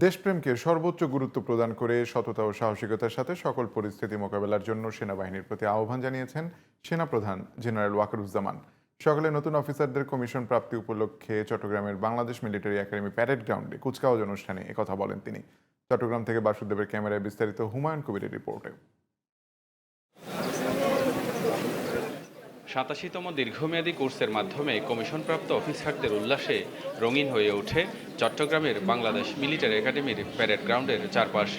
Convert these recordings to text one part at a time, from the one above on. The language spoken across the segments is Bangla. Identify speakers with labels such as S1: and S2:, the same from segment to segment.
S1: দেশপ্রেমকে সর্বোচ্চ গুরুত্ব প্রদান করে সততা ও সাহসিকতার সাথে সকল পরিস্থিতি মোকাবেলার জন্য সেনাবাহিনীর প্রতি আহ্বান জানিয়েছেন সেনাপ্রধান জেনারেল ওয়াকারুজ্জামান। সকালে নতুন অফিসারদের কমিশন প্রাপ্তি উপলক্ষে চট্টগ্রামের বাংলাদেশ মিলিটারি একাডেমি প্যারেড গ্রাউন্ডে কুচকাওয়াজ অনুষ্ঠানে একথা বলেন তিনি। চট্টগ্রাম থেকে বাসুদেবের ক্যামেরায় বিস্তারিত হুমায়ুন কবিরের রিপোর্টে।
S2: 87তম দীর্ঘমেয়াদী কোর্সের মাধ্যমে কমিশনপ্রাপ্ত অফিসারদের উল্লাসে রঙিন হয়ে ওঠে চট্টগ্রামের বাংলাদেশ মিলিটারি একাডেমির প্যারেড গ্রাউন্ডের চারপাশ।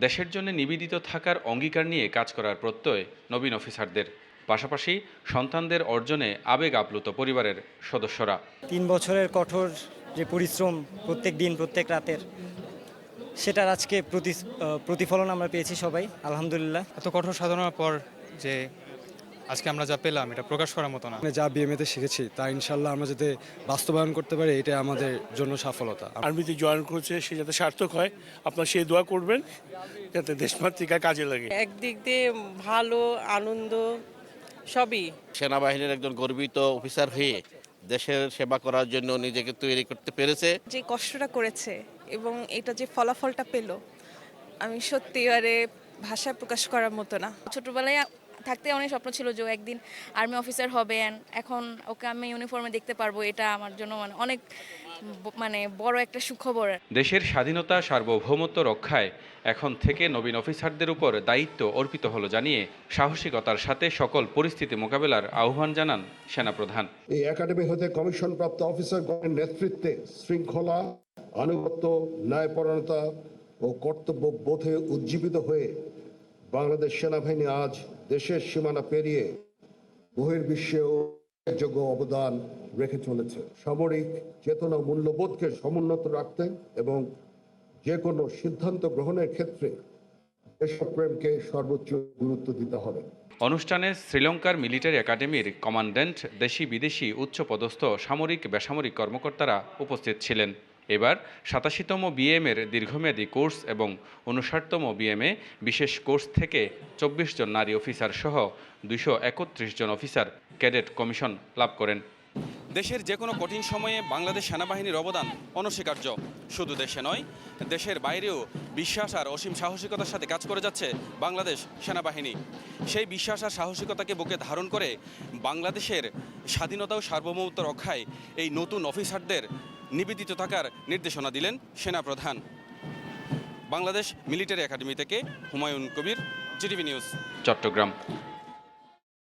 S2: দেশের জন্য নিবেদিত থাকার অঙ্গীকার নিয়ে কাজ করার প্রত্যয় নবীন অফিসারদের, পাশাপাশি সন্তানদের অর্জনে আবেগ আপ্লুত পরিবারের সদস্যরা।
S3: 3 বছরের কঠোর যে পরিশ্রম প্রত্যেক দিন প্রত্যেক রাতের, সেটার আজকে প্রতিফলন আমরা পেয়েছি সবাই, আলহামদুলিল্লাহ।
S4: এত কঠোর সাধনার পর যে আজকে আমরা যা পেলাম, এটা প্রকাশ করার মতো না।
S5: যা বিএমএতে শিখেছি তা ইনশাল্লাহ আমরা যাতে বাস্তবায়ন করতে পারি, এটা আমাদের জন্য সফলতা।
S6: আর্মিতে জয়েন করছে সে যাতে সার্থক হয়, আপনার সেই দোয়া করবেন যাতে দেশমাতৃকা কাজে লাগে।
S7: একদিক দিয়ে ভালো, আনন্দ সবই।
S8: সেনাবাহিনীর একজন গর্বিত অফিসার হয়ে দেশের সেবা করার জন্য নিজেকে তৈরি করতে পেরেছে।
S9: যে কষ্টটা করেছে এবং এটা যে ফলাফলটা পেল, আমি সত্যিকারে ভাষায় প্রকাশ করার মতো না। ছোটবেলায় থাকতে অনেক স্বপ্ন ছিল যে একদিন আর্মি অফিসার হবে, এখন ওকে আমি ইউনিফর্মে দেখতে পারবো। এটা আমার জন্য অনেক বড় একটা সুখবর।
S2: দেশের স্বাধীনতা সার্বভৌমত্ব রক্ষায় এখন থেকে নবীন অফিসারদের উপর দায়িত্ব অর্পিত হলো জানিয়ে সাহসিকতার সাথে সকল পরিস্থিতি মোকাবেলার আহ্বান জানান সেনাপ্রধান।
S10: এই একাডেমি হতে কমিশনপ্রাপ্ত অফিসারগণের নেতৃত্বে শৃঙ্খলা, আনুগত্য, ন্যায়পরায়ণতা ও কর্তব্যবোধে উজ্জীবিত হয়ে বাংলাদেশ সেনাবাহিনী আজ দেশের সীমানা পেরিয়ে বহির্বিশ্বেও যোগ্য অবদান রেখে চলেছে। সামরিক চেতনা মূল্যবোধকে সমুন্নত রাখতে এবং যে কোনো সিদ্ধান্ত গ্রহণের ক্ষেত্রে দেশপ্রেমকে সর্বোচ্চ গুরুত্ব দিতে হবে।
S2: অনুষ্ঠানে শ্রীলঙ্কার মিলিটারি একাডেমির কমান্ড্যান্ট, দেশি বিদেশি উচ্চপদস্থ সামরিক বেসামরিক কর্মকর্তারা উপস্থিত ছিলেন। এবার 87তম বিএমএর দীর্ঘমেয়াদী কোর্স এবং 59তম বিএমএ বিশেষ কোর্স থেকে 24 জন নারী অফিসার সহ 231 জন অফিসার ক্যাডেট কমিশন লাভ করেন। দেশের যে কোনো কঠিন সময়ে বাংলাদেশ সেনাবাহিনীর অবদান অনস্বীকার্য। শুধু দেশে নয়, দেশের বাইরেও বিশ্বাস আর অসীম সাহসিকতার সাথে কাজ করে যাচ্ছে বাংলাদেশ সেনাবাহিনী। সেই বিশ্বাস আর সাহসিকতাকে বুকে ধারণ করে বাংলাদেশের স্বাধীনতা ও সার্বভৌমত্ব রক্ষায় এই নতুন অফিসারদের নিবেদিত থাকার নির্দেশনা দিলেন সেনাপ্রধান। বাংলাদেশ মিলিটারি একাডেমি থেকে হুমায়ুন কবির, জিটিভি নিউজ, চট্টগ্রাম।